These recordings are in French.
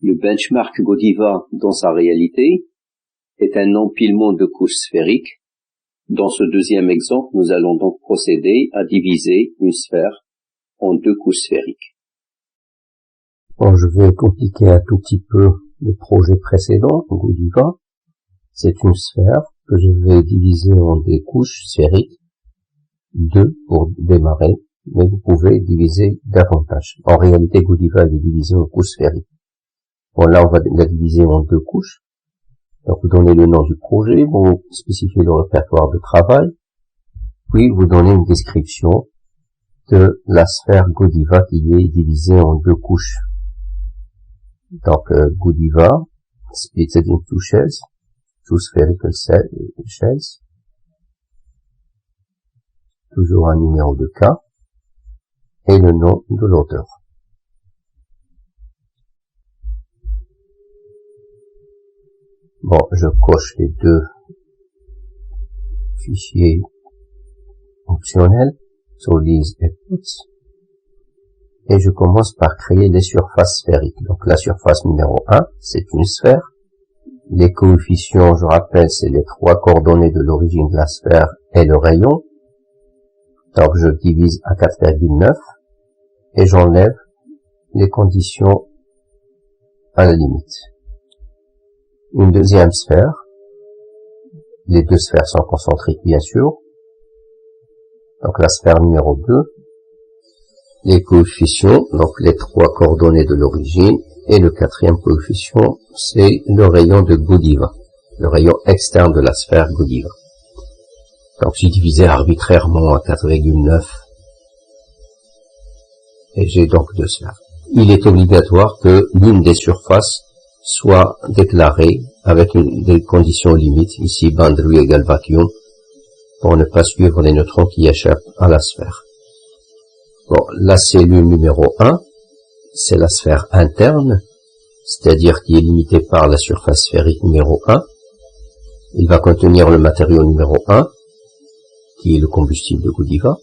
Le benchmark Godiva, dans sa réalité, est un empilement de couches sphériques. Dans ce deuxième exemple, nous allons donc procéder à diviser une sphère en deux couches sphériques. Bon, je vais compliquer un tout petit peu le projet précédent, Godiva. C'est une sphère que je vais diviser en des couches sphériques, 2 pour démarrer, mais vous pouvez diviser davantage. En réalité, Godiva est divisé en couches sphériques. Bon, là, on va la diviser en deux couches. Donc, vous donnez le nom du projet, vous spécifiez le répertoire de travail, puis vous donnez une description de la sphère Godiva qui est divisée en deux couches. Donc, Godiva, splitted into two shells, two spherical shells, toujours un numéro de cas, et le nom de l'auteur. Bon, je coche les deux fichiers optionnels, Solis et Puts, et je commence par créer les surfaces sphériques. Donc la surface numéro 1, c'est une sphère. Les coefficients, je rappelle, c'est les trois coordonnées de l'origine de la sphère et le rayon. Donc je divise à 4,9 et j'enlève les conditions à la limite. Une deuxième sphère, les deux sphères sont concentriques bien sûr, donc la sphère numéro 2, les coefficients, donc les trois coordonnées de l'origine, et le quatrième coefficient, c'est le rayon de Godiva, le rayon externe de la sphère Godiva. Donc j'ai divisé arbitrairement à 4,9, et j'ai donc deux sphères. Il est obligatoire que l'une des surfaces soit déclaré avec des conditions limites, ici boundary égale vacuum, pour ne pas suivre les neutrons qui échappent à la sphère. Bon, la cellule numéro 1, c'est la sphère interne, c'est-à-dire qui est limitée par la surface sphérique numéro 1. Il va contenir le matériau numéro 1, qui est le combustible de Godiva,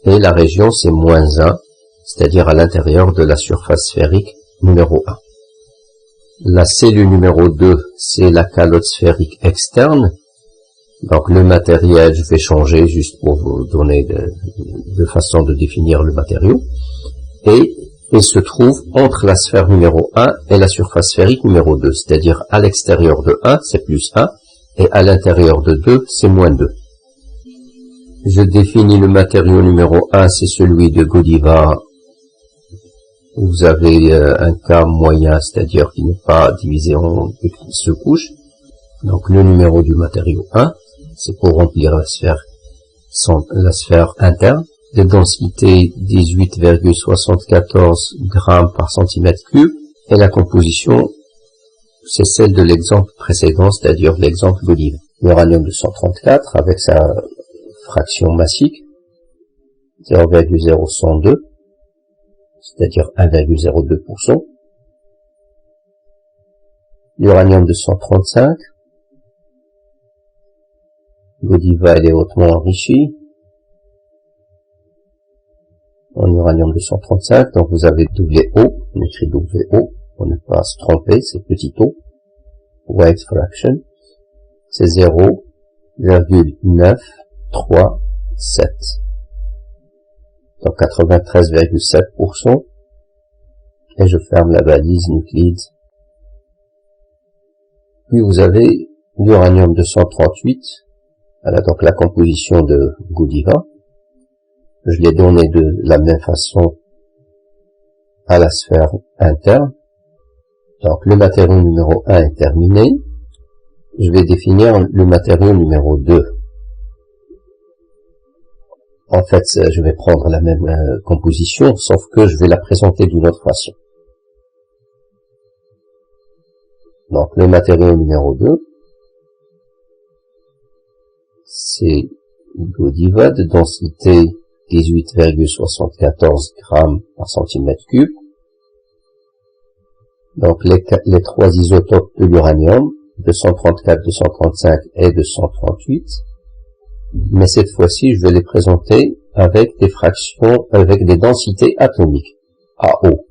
et la région c'est -1, c'est-à-dire à l'intérieur de la surface sphérique numéro 1. La cellule numéro 2, c'est la calotte sphérique externe. Donc le matériel, je vais changer juste pour vous donner de façon de définir le matériau. Et il se trouve entre la sphère numéro 1 et la surface sphérique numéro 2. C'est-à-dire à l'extérieur de 1, c'est +1, et à l'intérieur de 2, c'est -2. Je définis le matériau numéro 1, c'est celui de Godiva. Vous avez un cas moyen, c'est-à-dire qui n'est pas divisé en sous-couches. Donc le numéro du matériau 1, c'est pour remplir la sphère interne, de densité 18,74 grammes par centimètre cube, et la composition, c'est celle de l'exemple précédent, c'est-à-dire l'exemple Godiva. L'uranium 234 avec sa fraction massique, 0,0102, c'est-à-dire 1,02%. L'uranium 235, Godiva elle est hautement enrichie en uranium 235, donc vous avez WO, on écrit WO, pour ne pas se tromper, c'est petit o, weight fraction, c'est 0,937. Donc 93,7%, et je ferme la balise nuclide. Puis vous avez l'uranium 238, voilà donc la composition de Godiva. Je l'ai donné de la même façon à la sphère interne. Donc le matériau numéro 1 est terminé. Je vais définir le matériau numéro 2. En fait, je vais prendre la même composition, sauf que je vais la présenter d'une autre façon. Donc, le matériau numéro 2, c'est Godiva de densité 18,74 grammes par centimètre cube. Donc, les trois isotopes de l'uranium, 234, 235 et 238. Mais cette fois-ci, je vais les présenter avec des fractions, avec des densités atomiques, AO.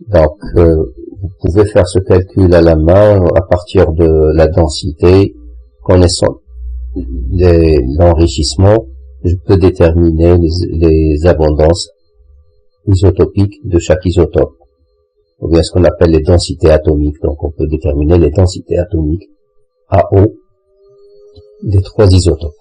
Donc, vous pouvez faire ce calcul à la main à partir de la densité, connaissant l'enrichissement, je peux déterminer les abondances isotopiques de chaque isotope, ou bien ce qu'on appelle les densités atomiques. Donc on peut déterminer les densités atomiques AO des 3 isotopes.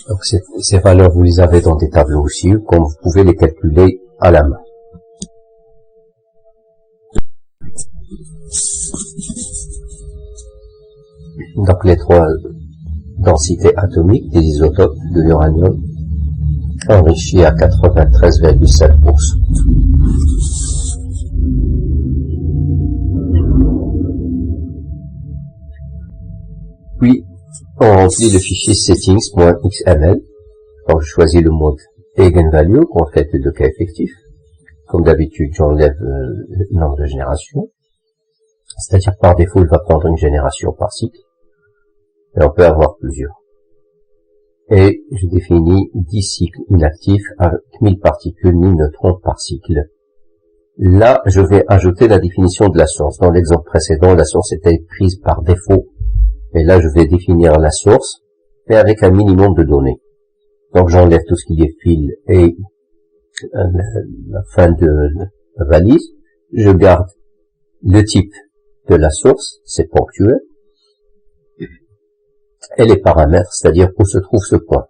Donc ces valeurs, vous les avez dans des tableaux aussi, comme vous pouvez les calculer à la main. Donc les 3 densités atomiques des isotopes de l'uranium enrichis à 93,7%. Puis, on remplit le fichier settings.xml. Alors, je choisis le mode eigenvalue pour le calcul de cas effectif. Comme d'habitude, j'enlève le nombre de générations. C'est-à-dire, par défaut, il va prendre une génération par cycle. Et on peut avoir plusieurs. Et je définis 10 cycles inactifs avec 1000 particules, 1000 neutrons par cycle. Là, je vais ajouter la définition de la source. Dans l'exemple précédent, la source était prise par défaut. Et là, je vais définir la source, mais avec un minimum de données. Donc, j'enlève tout ce qui est fil et la fin de la valise. Je garde le type de la source, c'est ponctuel, et les paramètres, c'est-à-dire où se trouve ce point.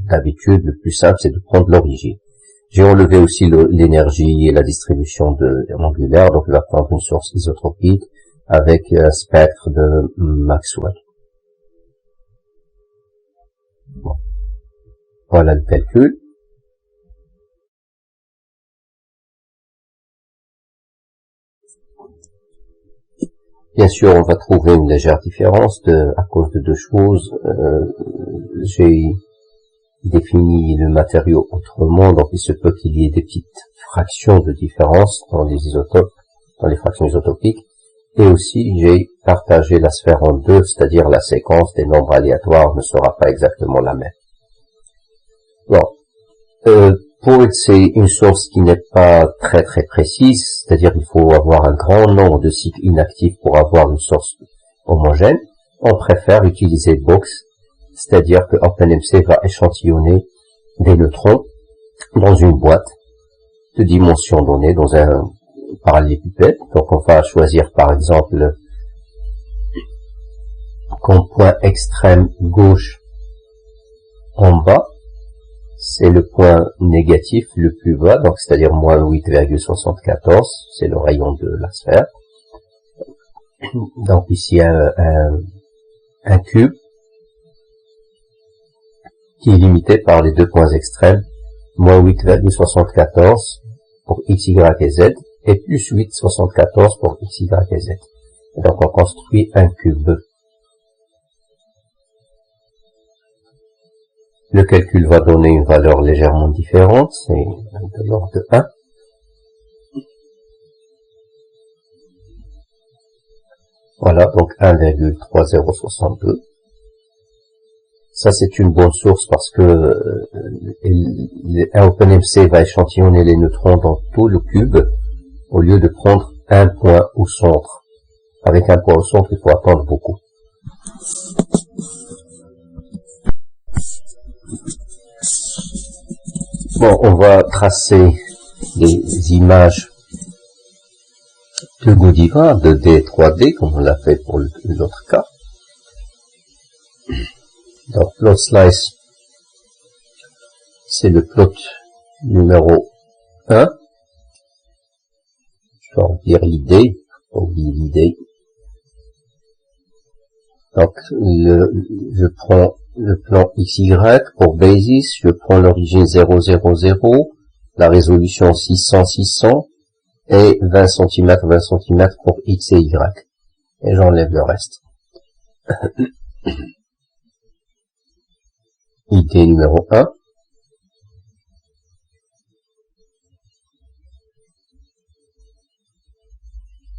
D'habitude, le plus simple, c'est de prendre l'origine. J'ai enlevé aussi l'énergie et la distribution angulaire, donc il va prendre une source isotropique avec un spectre de Maxwell. Bon. Voilà le calcul. Bien sûr, on va trouver une légère différence à cause de 2 choses. J'ai défini le matériau autrement, donc il se peut qu'il y ait des petites fractions de différence dans les isotopes, dans les fractions isotopiques. Et aussi, j'ai partagé la sphère en 2, c'est-à-dire la séquence des nombres aléatoires ne sera pas exactement la même. Bon. Pour c'est une source qui n'est pas très précise, c'est-à-dire il faut avoir un grand nombre de cycles inactifs pour avoir une source homogène. On préfère utiliser box, c'est-à-dire que OpenMC va échantillonner des neutrons dans une boîte de dimension donnée, dans un parallélépipède. Donc on va choisir par exemple comme point extrême gauche en bas, c'est le point négatif le plus bas, donc c'est-à-dire moins 8,74, c'est le rayon de la sphère. Donc ici un cube qui est limité par les 2 points extrêmes, moins 8,74 pour x, y et z, et plus 8,74 pour x, y et z. Et donc on construit un cube. Le calcul va donner une valeur légèrement différente, c'est de l'ordre de 1. Voilà, donc 1,3062. Ça, c'est une bonne source parce que OpenMC va échantillonner les neutrons dans tout le cube au lieu de prendre un point au centre. Avec un point au centre, il faut attendre beaucoup. Bon, on va tracer des images de Godiva, 2D, 3D, comme on l'a fait pour l'autre cas. Donc, plot slice, c'est le plot numéro 1. Je vais en dire l'idée, oublier l'idée. Donc, je prends le plan XY pour basis, je prends l'origine 0, 0, 0, la résolution 600, 600, et 20 cm, 20 cm pour X et Y. Et j'enlève le reste. Idée numéro 1.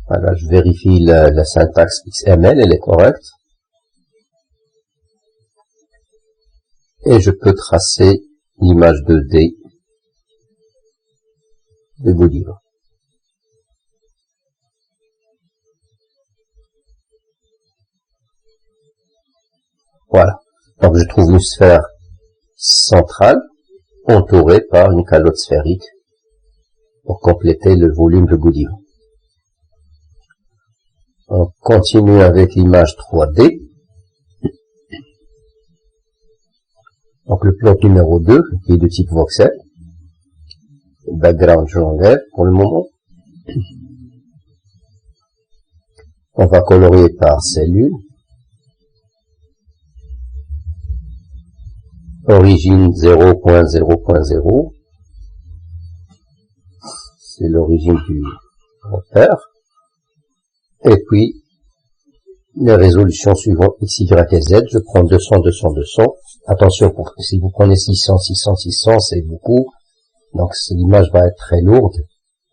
Voilà, je vérifie la syntaxe XML, elle est correcte. Et je peux tracer l'image 2D de Godiva. Voilà. Donc je trouve une sphère centrale entourée par une calotte sphérique pour compléter le volume de Godiva. On continue avec l'image 3D. Donc le plot numéro 2, qui est de type voxel. Le background, je l'enlève pour le moment. On va colorier par cellule. Origine 0.0.0. C'est l'origine du repère. Et puis, les résolutions suivantes X, Y et Z, je prends 200, 200, 200. Attention, si vous prenez 600, 600, 600, c'est beaucoup. Donc, l'image va être très lourde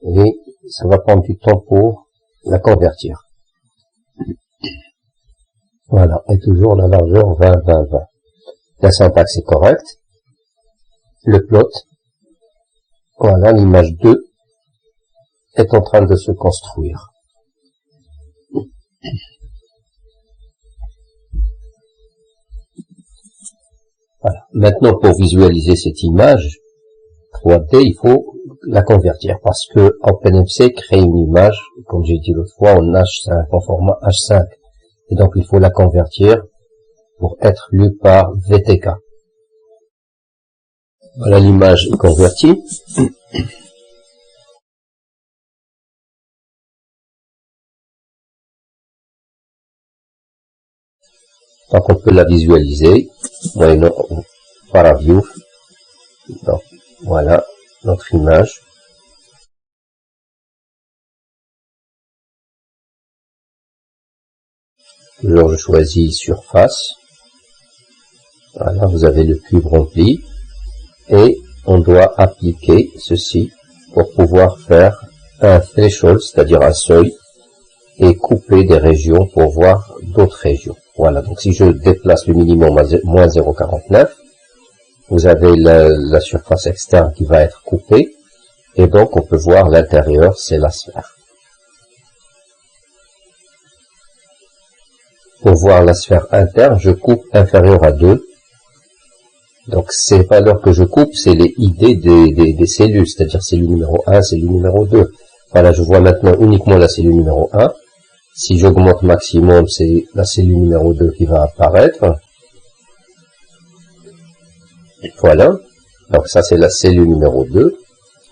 et ça va prendre du temps pour la convertir. Voilà. Et toujours la largeur 20, 20, 20. La syntaxe est correcte. Le plot. Voilà, l'image 2 est en train de se construire. Voilà. Maintenant, pour visualiser cette image 3D, il faut la convertir parce que OpenMC crée une image, comme j'ai dit l'autre fois, en H5, en format H5. Et donc, il faut la convertir pour être lue par VTK. Voilà, l'image est convertie. Donc, on peut la visualiser. Moyennant Paraview. Donc, voilà notre image. Toujours, je choisis surface. Voilà, vous avez le cube rempli. Et on doit appliquer ceci pour pouvoir faire un threshold, c'est-à-dire un seuil, et couper des régions pour voir d'autres régions. Voilà, donc si je déplace le minimum à moins 0,49, vous avez la surface externe qui va être coupée, et donc on peut voir l'intérieur, c'est la sphère. Pour voir la sphère interne, je coupe inférieur à 2. Donc ces valeurs que je coupe, c'est les ID des cellules, c'est-à-dire cellule numéro 1, cellule numéro 2. Voilà, je vois maintenant uniquement la cellule numéro 1. Si j'augmente maximum, c'est la cellule numéro 2 qui va apparaître. Voilà. Donc ça, c'est la cellule numéro 2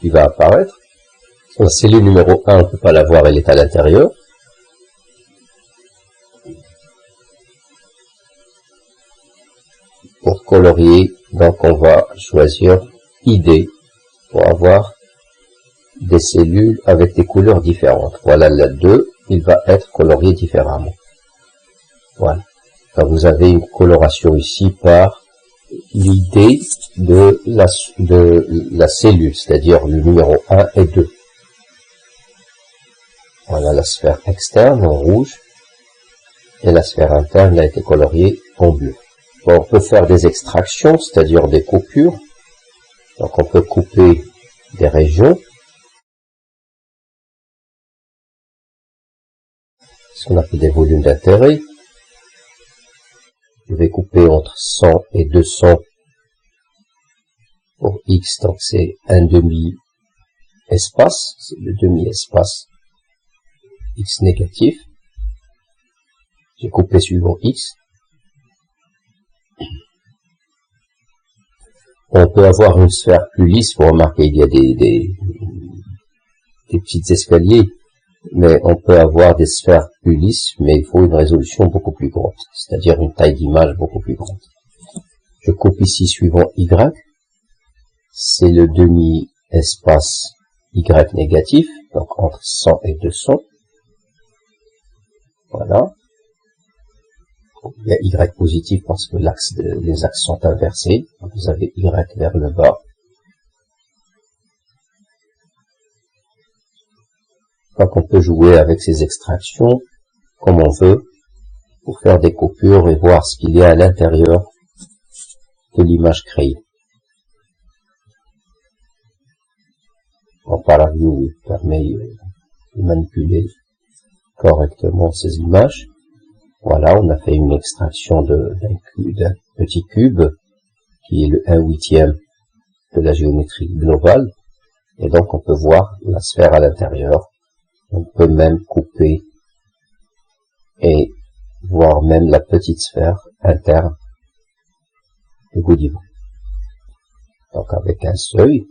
qui va apparaître. La cellule numéro 1, on ne peut pas la voir, elle est à l'intérieur. Pour colorier, donc on va choisir ID pour avoir des cellules avec des couleurs différentes. Voilà la 2, il va être colorié différemment. Voilà. Donc vous avez une coloration ici par l'idée de la cellule, c'est-à-dire le numéro 1 et 2. Voilà la sphère externe en rouge et la sphère interne a été coloriée en bleu. Bon, on peut faire des extractions, c'est-à-dire des coupures. Donc on peut couper des régions. Ce qu'on appelle des volumes d'intérêt. Je vais couper entre 100 et 200 pour X, donc c'est un demi-espace, c'est le demi-espace X négatif. J'ai coupé suivant X. On peut avoir une sphère plus lisse, vous remarquez, il y a des petits escaliers, mais on peut avoir des sphères plus lisses, mais il faut une résolution beaucoup plus grande, c'est-à-dire une taille d'image beaucoup plus grande. Je coupe ici suivant Y, c'est le demi-espace Y négatif, donc entre 100 et 200. Voilà. Il y a Y positif parce que les axes sont inversés. Donc vous avez Y vers le bas. crois qu'on peut jouer avec ces extractions comme on veut pour faire des coupures et voir ce qu'il y a à l'intérieur de l'image créée. En ParaView permet de manipuler correctement ces images. Voilà, on a fait une extraction d'un petit cube qui est le 1/8 de la géométrie globale. Et donc on peut voir la sphère à l'intérieur. On peut même couper et voir même la petite sphère interne de Godiva. Donc avec un seuil,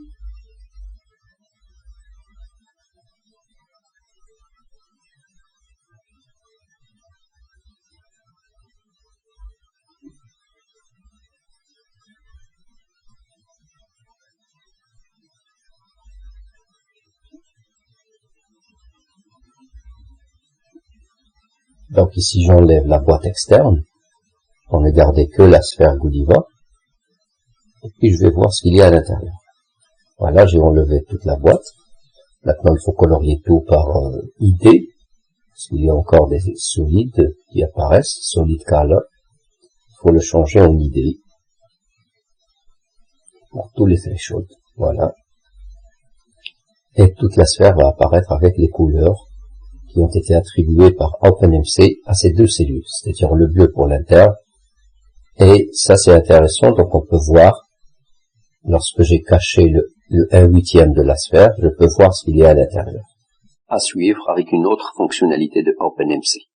donc ici j'enlève la boîte externe pour ne garder que la sphère Godiva. Et puis je vais voir ce qu'il y a à l'intérieur. Voilà, j'ai enlevé toute la boîte. Maintenant il faut colorier tout par ID. Parce qu'il y a encore des solides qui apparaissent, solid color. Il faut le changer en ID. Pour tous les thresholds. Voilà. Et toute la sphère va apparaître avec les couleurs qui ont été attribuées par OpenMC à ces deux cellules, c'est-à-dire le bleu pour l'interne. Et ça c'est intéressant, donc on peut voir, lorsque j'ai caché le 1/8 de la sphère, je peux voir ce qu'il y a à l'intérieur. À suivre avec une autre fonctionnalité de OpenMC.